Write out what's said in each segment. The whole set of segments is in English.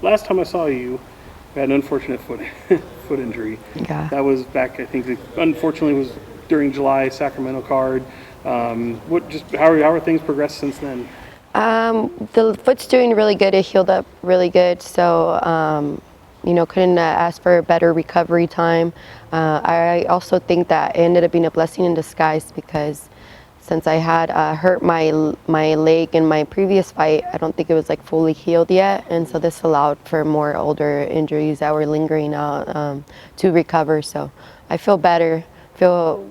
last time I saw you, you had an unfortunate foot injury. Yeah. That was back, I think, unfortunately, was during July Sacramento card. How are things progressed since then? The foot's doing really good. It healed up really good. So, couldn't ask for a better recovery time. I also think that it ended up being a blessing in disguise because since I had hurt my leg in my previous fight, I don't think it was like fully healed yet, and so this allowed for more older injuries that were lingering out to recover. So I feel better, feel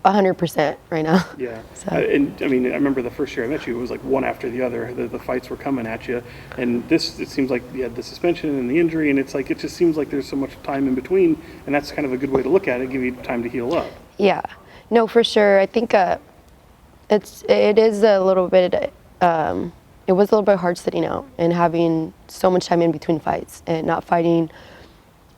100% right now. Yeah, So. and I mean, I remember the first year I met you, it was like one after the other. The fights were coming at you, and it seems like you had the suspension and the injury, and it just seems like there's so much time in between, and that's kind of a good way to look at it, give you time to heal up. Yeah, no, for sure. I think it is a little bit. It was a little bit hard sitting out and having so much time in between fights and not fighting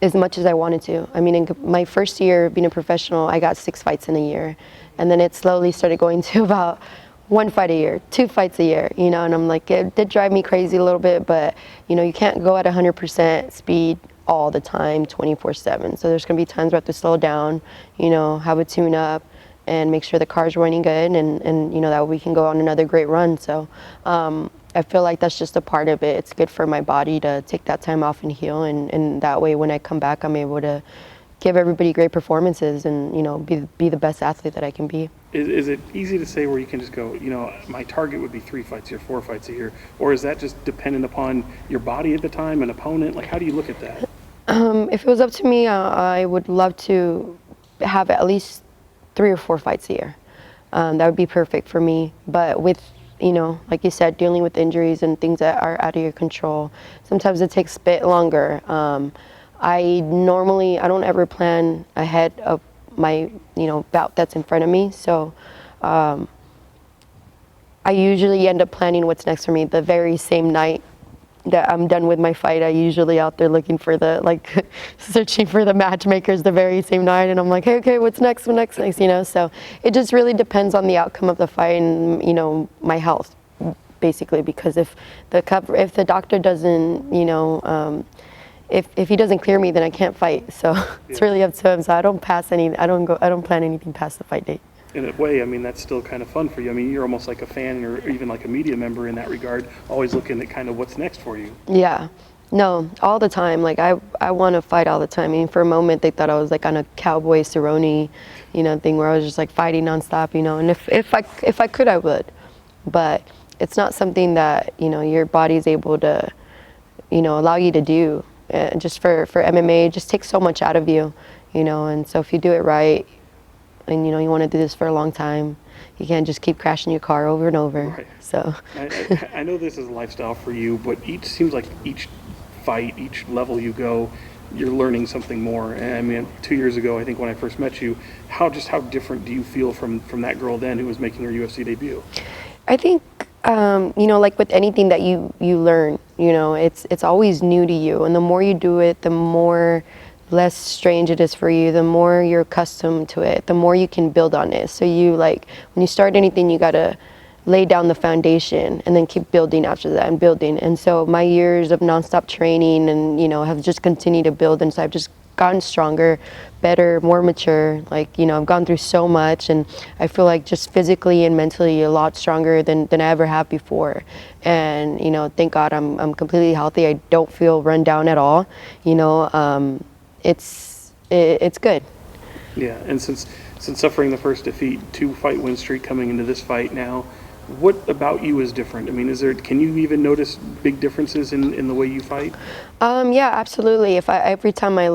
as much as I wanted to. I mean, in my first year being a professional, I got 6 fights in a year, and then it slowly started going to about 1 fight a year, 2 fights a year, and I'm like, it did drive me crazy a little bit, but you can't go at 100% speed all the time, 24/7. So there's gonna be times where I have to slow down, have a tune up, and make sure the car's running good, and that we can go on another great run. So I feel like that's just a part of it. It's good for my body to take that time off and heal, and that way when I come back, I'm able to give everybody great performances and be the best athlete that I can be. Is it easy to say where you can just go, my target would be 3 fights a year, 4 fights a year, or is that just dependent upon your body at the time, an opponent? Like, how do you look at that? If it was up to me, I would love to have at least 3 or 4 fights a year. That would be perfect for me. But with, like you said, dealing with injuries and things that are out of your control, sometimes it takes a bit longer. I don't ever plan ahead of my, bout that's in front of me. So I usually end up planning what's next for me the very same night that I'm done with my fight. I usually out there looking for searching for the matchmakers the very same night, and I'm like, hey, okay, what's next, so it just really depends on the outcome of the fight and, my health, basically, because if the doctor doesn't, if he doesn't clear me, then I can't fight, so it's really up to him, so I don't plan anything past the fight date. In a way, I mean, that's still kind of fun for you. I mean, you're almost like a fan or even like a media member in that regard, always looking at kind of what's next for you. Yeah. No, all the time. Like, I want to fight all the time. I mean, for a moment, they thought I was like on a Cowboy Cerrone, thing where I was just like fighting nonstop, and if I could, I would. But it's not something that, your body's able to, allow you to do. Just for MMA, it just takes so much out of you, and so if you do it right, and you want to do this for a long time, you can't just keep crashing your car over and over. Right. So I know this is a lifestyle for you, but seems like each fight, each level you go, you're learning something more. And I mean, 2 years ago, I think when I first met you, how different do you feel from that girl then who was making her UFC debut? I think like with anything that you learn, it's always new to you, and the more you do it, the more less strange it is for you, the more you're accustomed to it, the more you can build on it. So when you start anything, you gotta lay down the foundation and then keep building after that and building. And so my years of nonstop training and, have just continued to build, and so I've just gotten stronger, better, more mature. I've gone through so much, and I feel like just physically and mentally a lot stronger than I ever have before. And, thank God I'm completely healthy. I don't feel run down at all, It's good. Yeah, and since suffering the first defeat, 2 fight win streak coming into this fight now, what about you is different? I mean, can you even notice big differences in the way you fight? Yeah, absolutely. Every time I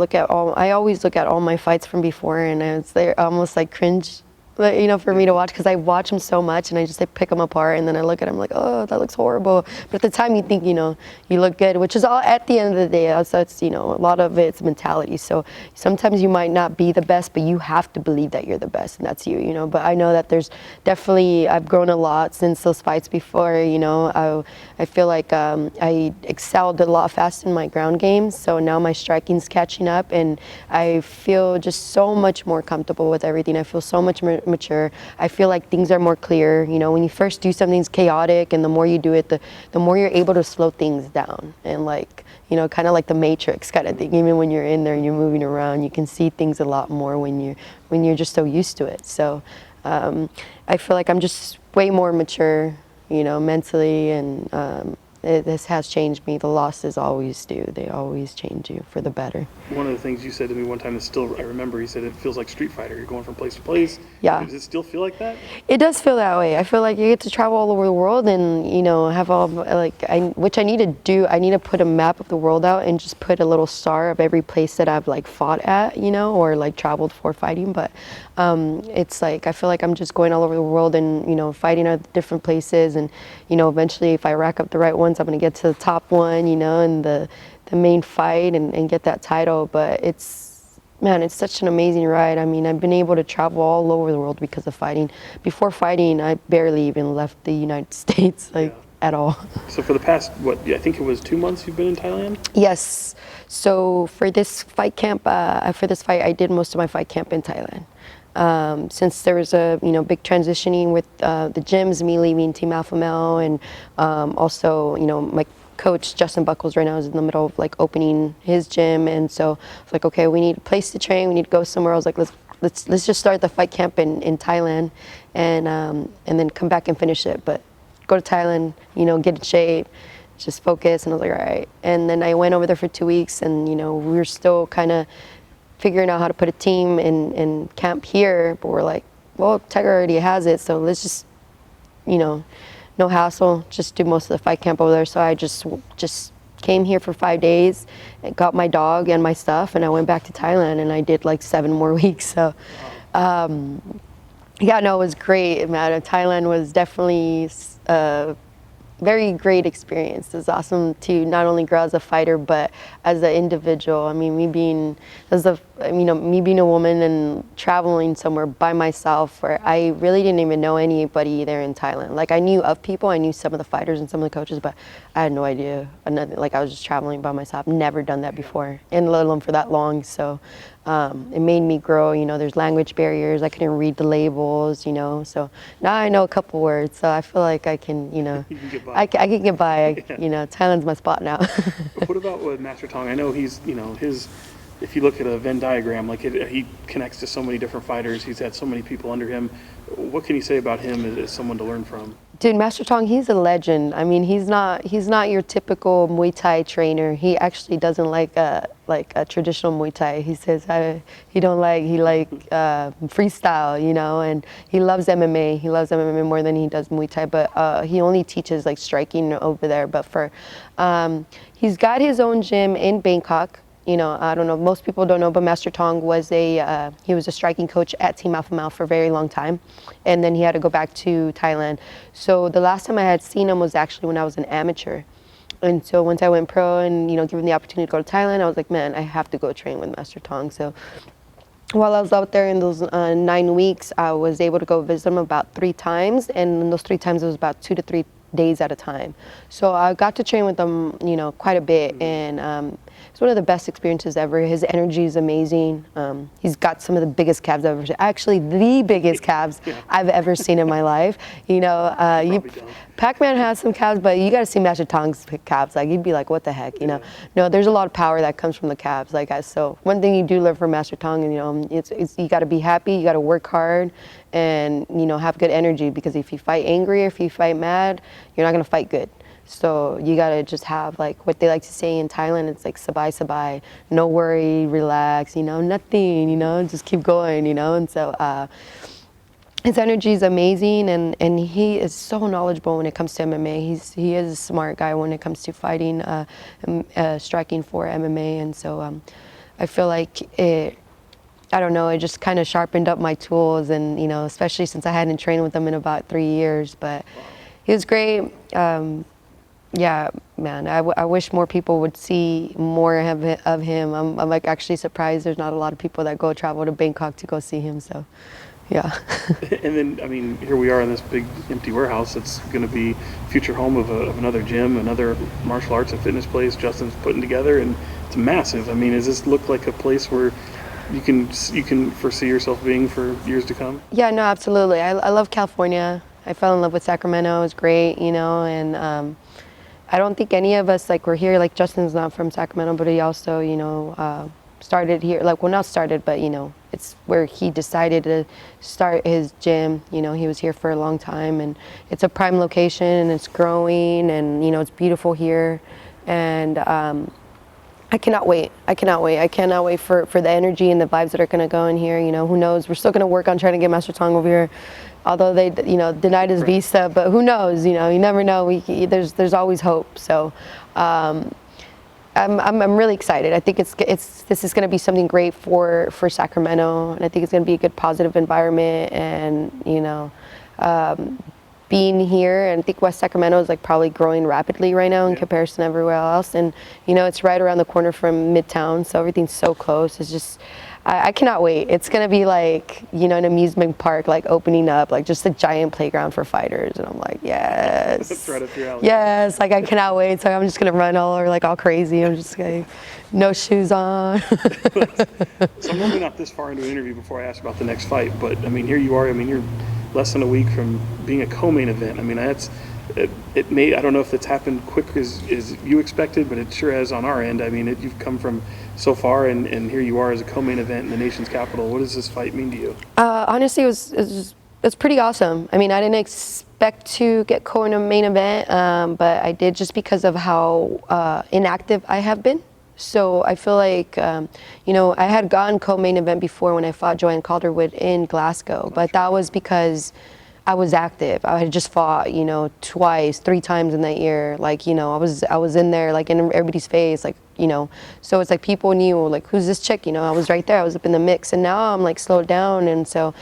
always look at all my fights from before, and it's almost like cringe, for me to watch, because I watch them so much, and I just pick them apart, and then I look at them like, oh, that looks horrible. But at the time, you think, you look good, which is all at the end of the day. So it's, a lot of it's mentality. So sometimes you might not be the best, but you have to believe that you're the best, and that's you, But I know that there's definitely, I've grown a lot since those fights before, I feel like I excelled a lot faster in my ground games, so now my striking's catching up, and I feel just so much more comfortable with everything. I feel so much more mature. I feel like things are more clear. You know, when you first do something, it's chaotic, and the more you do it, the more you're able to slow things down. And like, you know, kind of like the Matrix kind of thing. Even when you're in there and you're moving around, you can see things a lot more when you're just so used to it. So I feel like I'm just way more mature, you know, mentally, and this has changed me. The losses always do. They always change you for the better. One of the things you said to me one time is still, I remember, you said it feels like Street Fighter. You're going from place to place. Yeah. Does it still feel like that? It does feel that way. I feel like you get to travel all over the world, and you know, have all which I need to do. I need to put a map of the world out and just put a little star of every place that I've like fought at, you know, or like traveled for fighting. But it's like I feel like I'm just going all over the world and, you know, fighting at different places, and you know, eventually if I rack up the right ones, I'm gonna get to the top one, you know, and the main fight and get that title. But it's such an amazing ride. I mean, I've been able to travel all over the world because of fighting. Before fighting, I barely even left the United States, at all. So for the past, I think it was 2 months you've been in Thailand? Yes. So for this fight camp, I did most of my fight camp in Thailand. Since there was a big transitioning with the gyms, me leaving Team Alpha Male, and also my coach Justin Buckles right now is in the middle of like opening his gym, and so it's like, okay, we need a place to train, we need to go somewhere. I was like, let's just start the fight camp in Thailand, and then come back and finish it. But go to Thailand, get in shape, just focus. And I was like, all right. And then I went over there for 2 weeks, and we were still kind of figuring out how to put a team in camp here, but we're like, well, Tiger already has it, so let's just, no hassle, just do most of the fight camp over there. So I just came here for 5 days, and got my dog and my stuff, and I went back to Thailand, and I did like 7 more weeks. So, yeah, no, it was great, man. Thailand was definitely very great experience. It's awesome to not only grow as a fighter, but as an individual. I mean, me being a woman and traveling somewhere by myself, where I really didn't even know anybody there in Thailand. Like, I knew of people, I knew some of the fighters and some of the coaches, but I had no idea. Nothing. Like, I was just traveling by myself. Never done that before, and let alone for that long. So it made me grow. There's language barriers. I couldn't read the labels. So now I know a couple words. So I feel like I can, You can get by. I can get by. Thailand's my spot now. What about with Master Tong? I know he's, if you look at a Venn diagram, like he connects to so many different fighters. He's had so many people under him. What can you say about him as someone to learn from? Dude, Master Tong, he's a legend. I mean, he's not your typical Muay Thai trainer. He actually doesn't like a traditional Muay Thai. He says he like freestyle, and he loves MMA. He loves MMA more than he does Muay Thai, but he only teaches like striking over there. But he's got his own gym in Bangkok. I don't know, most people don't know, but Master Tong was he was a striking coach at Team Alpha Male for a very long time, and then he had to go back to Thailand. So the last time I had seen him was actually when I was an amateur. And so once I went pro and, given the opportunity to go to Thailand, I was like, man, I have to go train with Master Tong. So while I was out there in those 9 weeks, I was able to go visit him about 3 times, and in those 3 times it was about 2 to 3 days at a time. So I got to train with him, quite a bit, and it's one of the best experiences ever. His energy is amazing. He's got some of the biggest calves I've ever seen. Actually, the biggest calves I've ever seen in my life. Pac-Man has some calves, but you got to see Master Tong's calves. Like, you'd be like, what the heck, No, there's a lot of power that comes from the calves. So one thing you do learn from Master Tong, it's you got to be happy, you got to work hard, and have good energy, because if you fight angry or if you fight mad, you're not going to fight good. So you got to just have, like, what they like to say in Thailand, it's like sabai sabai, no worry, relax, nothing, just keep going, and so his energy is amazing, and he is so knowledgeable when it comes to MMA. He is a smart guy when it comes to fighting, striking for MMA, and so I feel like it just kind of sharpened up my tools, and especially since I hadn't trained with him in about 3 years. But he was great. Yeah, man, I wish more people would see more of him. I'm like actually surprised there's not a lot of people that go travel to Bangkok to go see him. So, yeah. And then, I mean, here we are in this big empty warehouse. It's going to be future home of another gym, another martial arts and fitness place Justin's putting together, and it's massive. I mean, does this look like a place where you can foresee yourself being for years to come? Yeah, no, absolutely. I love California. I fell in love with Sacramento. It was great, and I don't think any of us, like, we're here, like, Justin's not from Sacramento, but he also, started here, like, well, not started, but, it's where he decided to start his gym. He was here for a long time, and it's a prime location, and it's growing, and, it's beautiful here. And I cannot wait. I cannot wait for the energy and the vibes that are going to go in here. Who knows? We're still going to work on trying to get Master Tong over here, although they, denied his visa. But who knows? You never know. There's always hope. So I'm really excited. I think this is going to be something great for Sacramento, and I think it's going to be a good positive environment. And being here, and I think West Sacramento is like probably growing rapidly right now in comparison to everywhere else. And it's right around the corner from Midtown, so everything's so close. It's just, I cannot wait. It's gonna be like an amusement park, like opening up, like just a giant playground for fighters. And I'm like, yes. That's right up your alley. Yes, like I cannot wait. So I'm just gonna run all over, like all crazy. I'm just like, no shoes on. So I'm only not this far into the interview before I ask about the next fight, but I mean, here you are. I mean, you're less than a week from being a co-main event. I mean, it may, I don't know if it's happened quick as you expected, but it sure has on our end. I mean, you've come from so far, and here you are as a co-main event in the nation's capital. What does this fight mean to you? Honestly, it's pretty awesome. I mean, I didn't expect to get co-main event, but I did just because of how inactive I have been. So I feel like, I had gone co-main event before when I fought Joanne Calderwood in Glasgow, but that was because I was active. I had just fought, twice, 3 times in that year. Like, I was in there, like, in everybody's face, like, so it's like people knew, like, who's this chick? I was right there. I was up in the mix, and now I'm like slowed down, and so,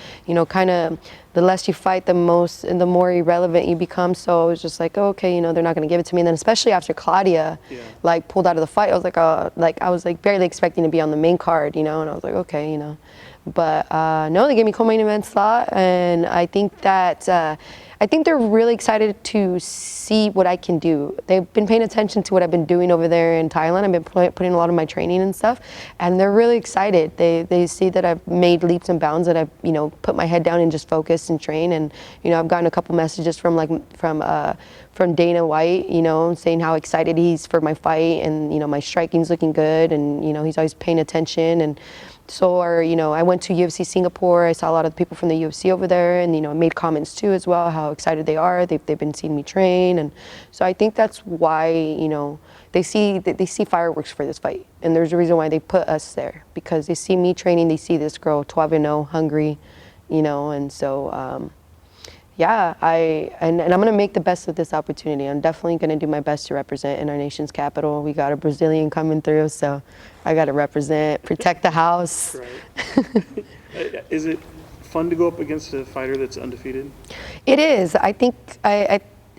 kind of the less you fight, the more irrelevant you become. So it was just like, oh, okay, they're not going to give it to me. And then especially after Claudia, like, pulled out of the fight, I was like, I was like barely expecting to be on the main card, and I was like, okay, But no, they gave me co-main event slot, and I think that I think they're really excited to see what I can do. They've been paying attention to what I've been doing over there in Thailand. I've been putting a lot of my training and stuff, and they're really excited. They see that I've made leaps and bounds, that I've put my head down and just focused and train. And I've gotten a couple messages from Dana White, saying how excited he's for my fight, and my striking's looking good, and he's always paying attention. And so I went to UFC Singapore. I saw a lot of the people from the UFC over there, and I made comments too as well, how excited they are. They've been seeing me train, and so I think that's why they see fireworks for this fight, and there's a reason why they put us there, because they see me training. They see this girl 12-0, hungry, and so. Yeah, and I'm going to make the best of this opportunity. I'm definitely going to do my best to represent in our nation's capital. We got a Brazilian coming through, so I got to represent, protect the house. Right. Is it fun to go up against a fighter that's undefeated? It is. I think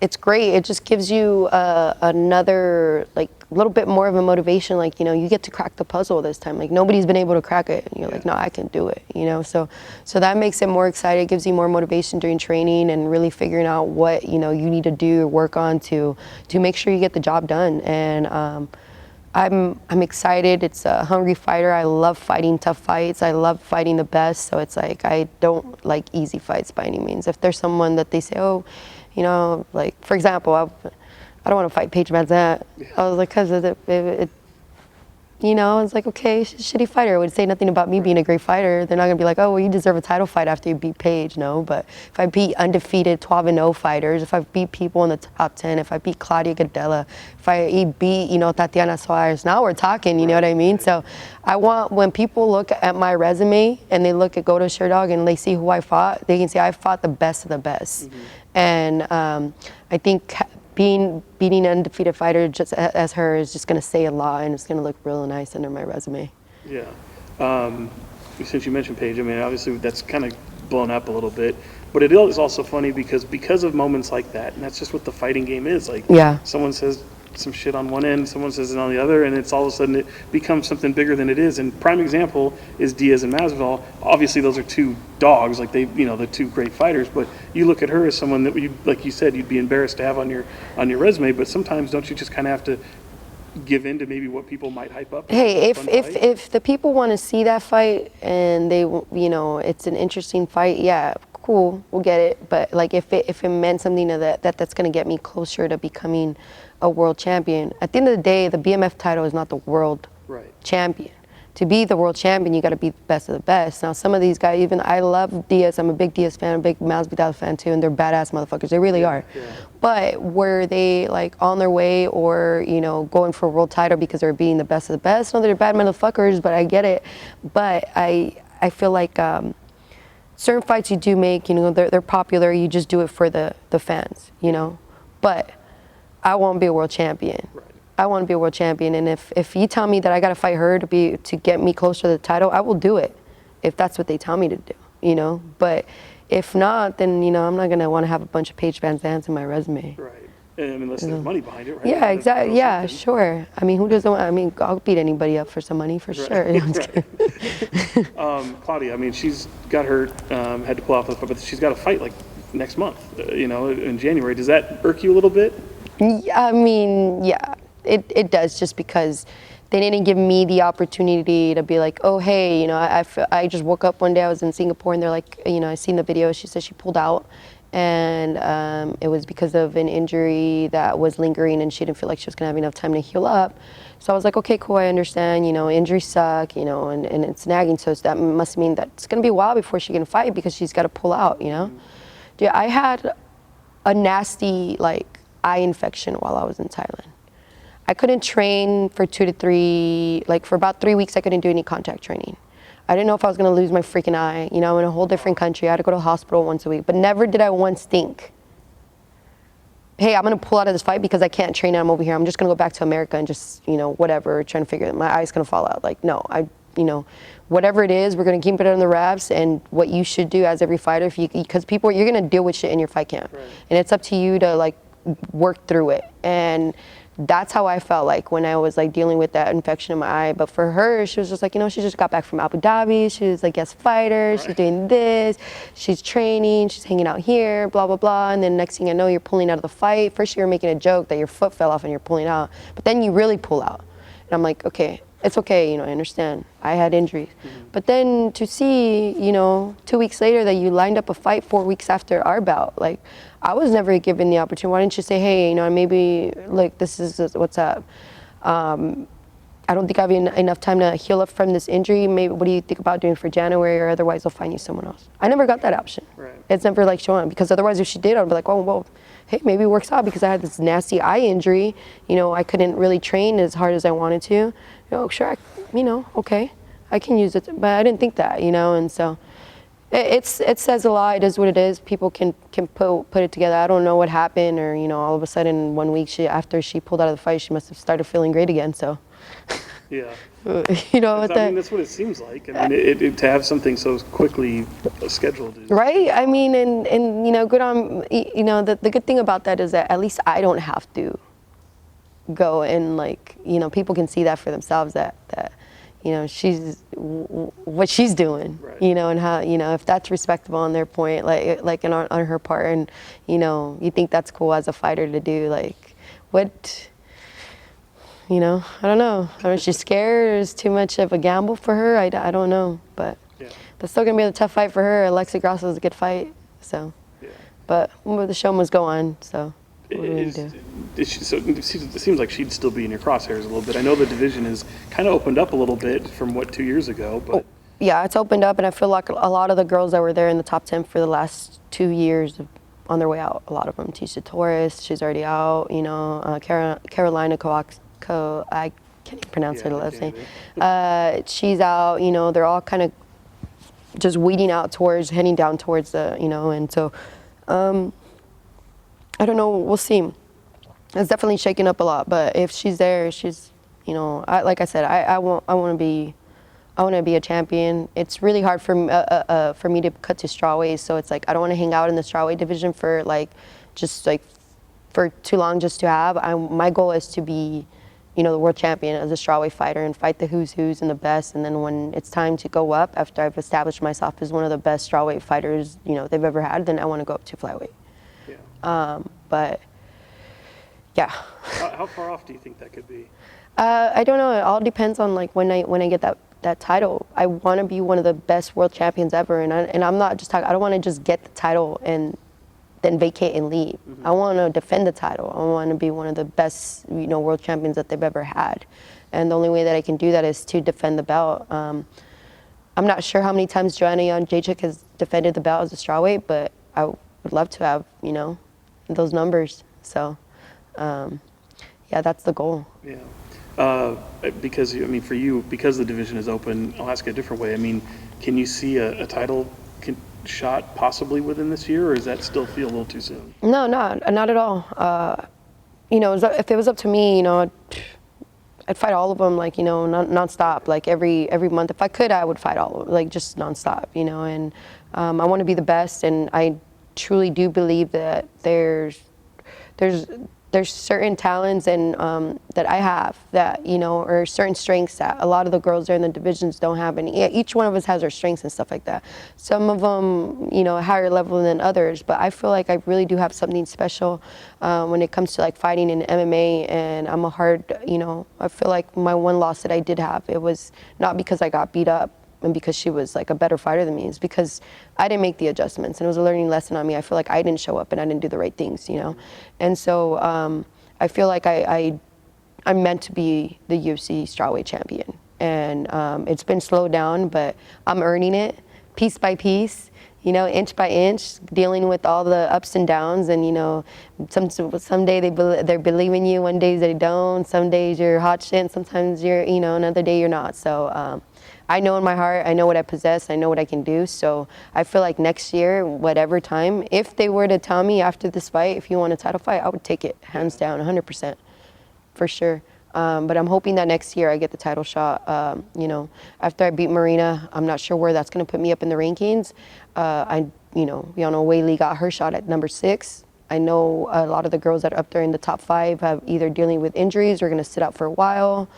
it's great. It just gives you another, like, a little bit more of a motivation. Like, you get to crack the puzzle this time. Like, nobody's been able to crack it. And you're like, no, I can do it. So that makes it more exciting. It gives you more motivation during training and really figuring out what you need to do or work on to make sure you get the job done. And I'm excited. It's a hungry fighter. I love fighting tough fights. I love fighting the best. So it's like, I don't like easy fights by any means. If there's someone that they say, oh, like, for example, I don't want to fight Paige VanZant. I was like, because I was like, okay, she's a shitty fighter. It would say nothing about me being a great fighter. They're not going to be like, oh, well, you deserve a title fight after you beat Paige. No, but if I beat undefeated 12-0 fighters, if I beat people in the top 10, if I beat Claudia Gadelha, if I beat, Tatiana Suarez, now we're talking, you know what I mean? So I want, when people look at my resume and they look at Go to Sherdog and they see who I fought, they can say I fought the best of the best. Mm-hmm. And I think beating an undefeated fighter just as her is just going to say a lot, and it's going to look real nice under my resume. Yeah. Since you mentioned Paige, I mean, obviously that's kind of blown up a little bit, but it is also funny because of moments like that, and that's just what the fighting game is. Like, someone says some shit on one end, someone says it on the other, and it's all of a sudden it becomes something bigger than it is. And prime example is Diaz and Masvidal. Obviously, those are two dogs, like they're two great fighters. But you look at her as someone that like you said, you'd be embarrassed to have on your resume. But sometimes don't you just kind of have to give in to maybe what people might hype up? Hey, Fun fight? if the people want to see that fight and they, it's an interesting fight, yeah, cool, we'll get it. But like if it meant something to that's going to get me closer to becoming a world champion. At the end of the day, the BMF title is not the world Right. champion. To be the world champion, you got to be the best of the best. Now, some of these guys, even I love Diaz. I'm a big Diaz fan, a big Masvidal fan too, and they're badass motherfuckers. They really are. Yeah. But were they like on their way or going for a world title because they're being the best of the best? No, they're bad motherfuckers. But I get it. But I feel like certain fights you do make, they're popular. You just do it for the fans, But I won't be a world champion. Right. I want to be a world champion, and if you tell me that I got to fight her to get me closer to the title, I will do it, if that's what they tell me to do, But if not, then I'm not gonna want to have a bunch of Paige VanZants in my resume. Right. And unless there's money behind it, right? Yeah, exactly. Yeah, sure. I mean, who doesn't want? I mean, I'll beat anybody up for some money for sure. Claudia, I mean, she's got hurt, had to pull off the fight, but she's got a fight like next month, in January. Does that irk you a little bit? I mean, yeah. It does, just because they didn't give me the opportunity to be like, oh, hey, I just woke up one day, I was in Singapore, and they're like, I seen the video, she said she pulled out, and it was because of an injury that was lingering, and she didn't feel like she was going to have enough time to heal up. So I was like, okay, cool, I understand, injuries suck, and it's nagging, so that must mean that it's going to be a while before she can fight because she's got to pull out, Dude, I had a nasty, eye infection while I was in Thailand. I couldn't train for for about 3 weeks, I couldn't do any contact training. I didn't know if I was gonna lose my freaking eye. I'm in a whole different country. I had to go to the hospital once a week, but never did I once think, hey, I'm gonna pull out of this fight because I can't train and I'm over here. I'm just gonna go back to America and just, whatever, trying to figure it. My eye's gonna fall out. Like, no, whatever it is, we're gonna keep it on the wraps. And what you should do as every fighter, because you're gonna deal with shit in your fight camp, right. And it's up to you to work through it. And that's how I felt like when I was dealing with that infection in my eye. But for her, she was just like, she just got back from Abu Dhabi. She was guest fighter. Right. She's doing this. She's training. She's hanging out here, blah, blah, blah. And then next thing I know, you're pulling out of the fight. First, you're making a joke that your foot fell off and you're pulling out. But then you really pull out. And I'm like, okay, it's okay. I understand. I had injuries. Mm-hmm. But then to see, 2 weeks later that you lined up a fight 4 weeks after our bout, I was never given the opportunity. Why didn't you say, hey, maybe this is what's up. I don't think I have enough time to heal up from this injury. Maybe what do you think about doing for January, or otherwise I'll find you someone else. I never got that option. Right. It's never shown, because otherwise if she did, I'd be like, oh, well, hey, maybe it works out because I had this nasty eye injury. I couldn't really train as hard as I wanted to. Sure, okay, I can use it. But I didn't think that, and so. It says a lot. It is what it is. People can put it together. I don't know what happened, or all of a sudden 1 week after she pulled out of the fight, she must have started feeling great again. So, yeah, that's what it seems like. I mean, to have something so quickly scheduled, right? I mean, and good on the good thing about that is that at least I don't have to go and people can see that for themselves that. She's what she's doing, right. And how, if that's respectable on their point, and on her part, and, you think that's cool as a fighter to do, what, I don't know. I mean, she's scared, or is too much of a gamble for her? I don't know, but that's still going to be a tough fight for her. Alexa Grasso's a good fight, so, but the show must go on, so. It seems like she'd still be in your crosshairs a little bit. I know the division has kind of opened up a little bit from 2 years ago, but yeah, it's opened up, and I feel like a lot of the girls that were there in the top 10 for the last 2 years are on their way out. A lot of them. Tisha Torres, she's already out. Carolina Coaxco, I can't even pronounce her last name. She's out. They're all kind of just weeding out heading down towards the, and so. I don't know. We'll see. It's definitely shaking up a lot. But if she's there, she's, like I said, I want to be a champion. It's really hard for me to cut to strawweight. So it's I don't want to hang out in the strawweight division for for too long just to have. My goal is to be, the world champion as a strawweight fighter and fight the who's and the best. And then when it's time to go up, after I've established myself as one of the best strawweight fighters, they've ever had, then I want to go up to flyweight. Yeah. But yeah. How far off do you think that could be? I don't know. It all depends on like when I get that title. I want to be one of the best world champions ever, and I'm not just talking. I don't want to just get the title and then vacate and leave. Mm-hmm. I want to defend the title. I want to be one of the best, world champions that they've ever had, and the only way that I can do that is to defend the belt. I'm not sure how many times Joanna Jędrzejczyk has defended the belt as a strawweight, but I would love to have, those numbers. So, yeah, that's the goal. Yeah. Because, for you, because the division is open, I'll ask it a different way. Can you see a title shot possibly within this year, or does that still feel a little too soon? No, not at all. If it was up to me, I'd fight all of them, like, nonstop, like every month. If I could, I would fight all of them, like just nonstop, and I want to be the best, and I truly do believe that there's certain talents and that I have that, or certain strengths that a lot of the girls there in the divisions don't have. And each one of us has our strengths and stuff like that. Some of them, a higher level than others, but I feel like I really do have something special when it comes to like fighting in MMA. And I'm I feel like my one loss that I did have, it was not because I got beat up and because she was like a better fighter than me. It's because I didn't make the adjustments, and it was a learning lesson on me. I feel like I didn't show up and I didn't do the right things, And so I feel like I'm meant to be the UFC strawweight champion. And it's been slowed down, but I'm earning it piece by piece, inch by inch, dealing with all the ups and downs. And, some day they're believing you, one day they don't. Some days you're hot shit, and sometimes you're, another day you're not. So I know in my heart, I know what I possess, I know what I can do. So I feel like next year, whatever time, if they were to tell me after this fight, if you want a title fight, I would take it, hands down, 100%, for sure. But I'm hoping that next year I get the title shot. After I beat Marina, I'm not sure where that's going to put me up in the rankings. We all know Weili got her shot at number 6. I know a lot of the girls that are up there in the top 5 have either dealing with injuries or going to sit out for a while,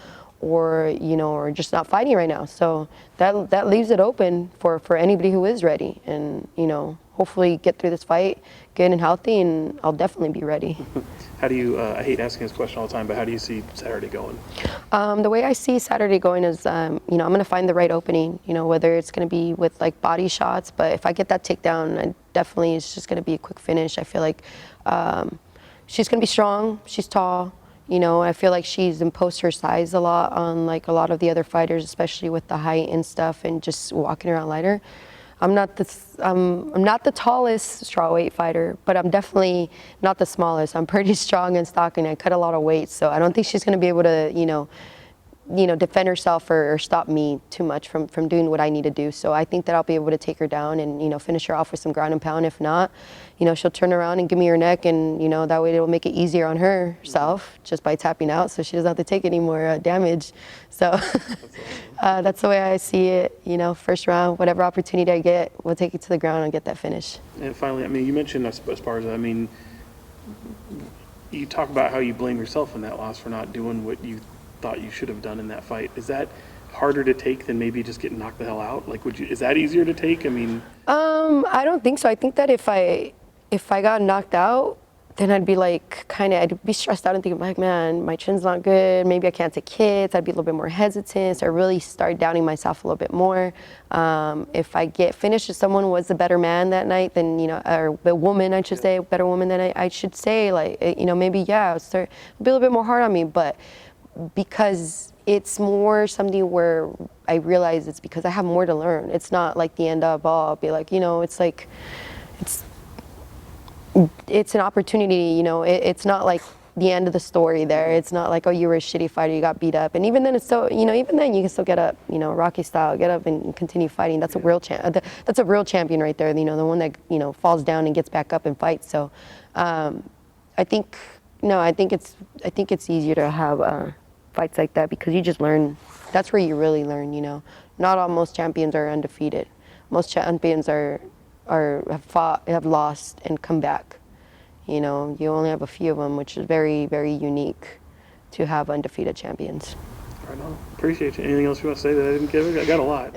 or just not fighting right now. So that leaves it open for anybody who is ready, and hopefully get through this fight good and healthy, and I'll definitely be ready. How do you, I hate asking this question all the time, but how do you see Saturday going? The way I see Saturday going is, I'm going to find the right opening, whether it's going to be with like body shots, but if I get that takedown, it's just going to be a quick finish. I feel like she's going to be strong, she's tall, I feel like she's imposed her size a lot on like a lot of the other fighters, especially with the height and stuff and just walking around lighter. I'm not the tallest strawweight fighter, but I'm definitely not the smallest. I'm pretty strong and stocky, and I cut a lot of weight, so I don't think she's going to be able to, defend herself or stop me too much from doing what I need to do. So I think that I'll be able to take her down and, finish her off with some ground and pound. If not, she'll turn around and give me her neck, and, that way it'll make it easier on herself just by tapping out, so she doesn't have to take any more damage. So that's the way I see it. First round, whatever opportunity I get, we'll take it to the ground and get that finish. And finally, you mentioned as far as, you talk about how you blame yourself in that loss for not doing what you thought you should have done in that fight. Is that harder to take than maybe just getting knocked the hell out? Like, is that easier to take? I don't think so. I think that if I got knocked out, then I'd be like, I'd be stressed out and think like, man, my chin's not good. Maybe I can't take hits. I'd be a little bit more hesitant. So I really start doubting myself a little bit more. If I get finished, if someone was a better man that night, then, or a woman, I should say, a better woman than I should say, like, maybe, yeah, it'd be a little bit more hard on me. But because it's more something where I realize it's because I have more to learn. It's not like the end of all. I'll be like, it's like, it's an opportunity, it's not like the end of the story there. It's not like, oh, you were a shitty fighter, you got beat up. And even then it's so, even then you can still get up, Rocky style, get up and continue fighting. That's a real that's a real champion right there, the one that, falls down and gets back up and fights. So I think it's easier to have fights like that because you just learn. That's where you really learn, most champions are undefeated. Most champions have fought, have lost, and come back. You only have a few of them, which is very, very unique to have undefeated champions. Right on. Appreciate you. Anything else you want to say that I didn't give? I got a lot.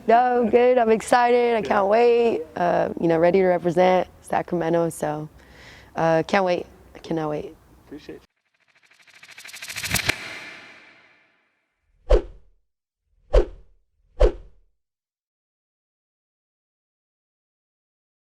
No, good. I'm excited. I can't wait. Ready to represent Sacramento. So can't wait. I cannot wait. Appreciate you.